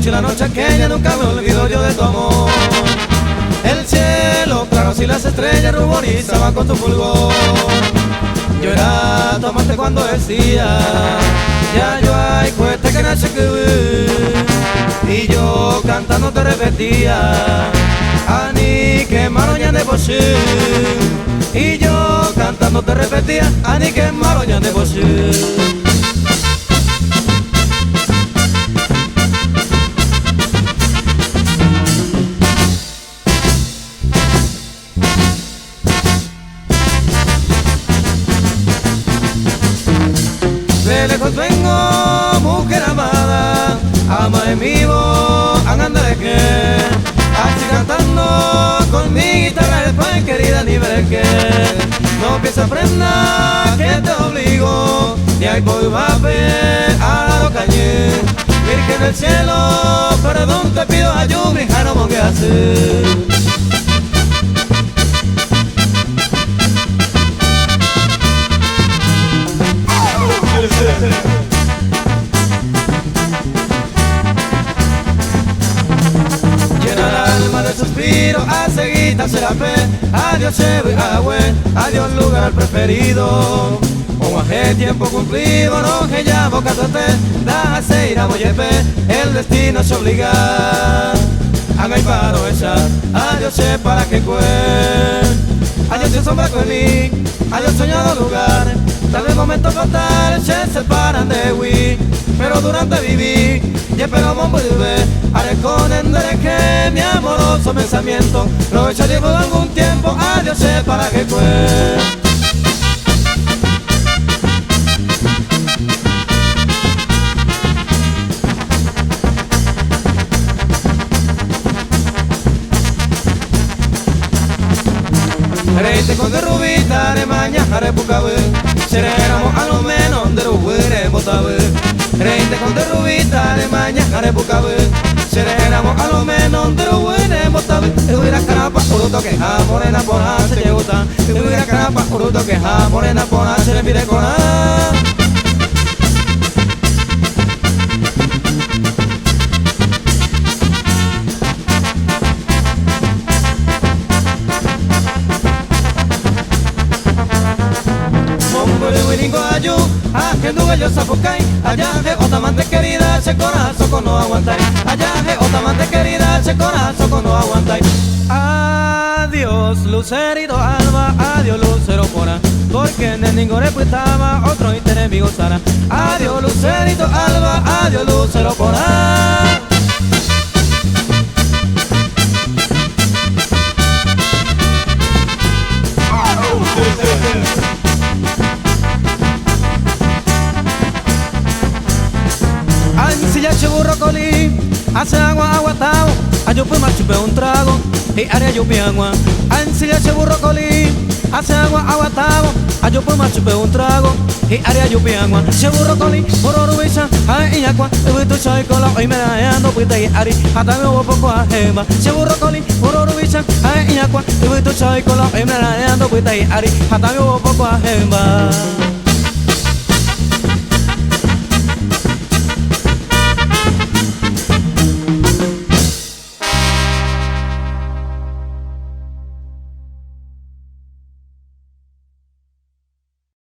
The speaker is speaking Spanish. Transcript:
noche y la noche aquella nunca me olvido yo de tu amor. El cielo claro si las estrellas ruborizaban con tu fulgor. Yo era tu amante cuando decía ya yo hay cuesta que nace que ve. Y yo cantando te repetía Ani que maroña de boche. Y yo cantando te repetía Ani que maroña de boche. De lejos vengo, mujer amada, ama en mi voz, de que así cantando con mi guitarra después querida ni ver que no pienses prenda que te obligo, ni hay voy a lo cañé. Virgen del cielo, perdón te pido ayuda, hija no me hacer. Llena el alma de suspiro, a seguir será fe. Adiós Chevo y Agüe, adiós lugar al preferido. O aje tiempo cumplido, no que ya boca tote, da se irá moyepe, el destino se obliga. Haga y paro esa, adiós sé para que cue. Adiós se sombra con mí, adiós soñado lugar. Tal vez momento fatal se separan de Wii, pero durante viví y espero volver a reconocer que mi amoroso pensamiento lo echa llevo algún tiempo. Adiós sé para que fue. Reite con de rubita de mañana de bucabe, seremos a lo menos de los buenos botabe. Reite con de rubita de mañana de bucabe, seremos a lo menos de los buenos botabe. Hubiera carapa, uruto que ja, morena por se te gusta. Hubiera carapa, uruto que ja, morena por se le pide con que nube yo safocay, allá de otra amante querida, se corazón con no aguantáis. Allá de otra amante querida, se corazón con no aguantáis. Adiós lucerito alba, adiós lucero pora, porque en el ningún estaba otro y enemigo sana. Adiós lucerito alba, adiós lucero pora. Ancilla cheburro colí, hace agua aguatao, ayo pues más chupe un trago, y área yo agua. Ancilla cheburro colí, hace agua aguatao, ayo pues más chupe un trago, y área yo agua. Cheburro colí, por orubisa, ay y agua, y tu soy cola, hoy me da ando pues te ari, hasta me voy poco a gema. Cheburro colí, por orubisa, ay y agua, y tu soy cola, hoy me da ando pues te ari, hasta me voy poco a gema.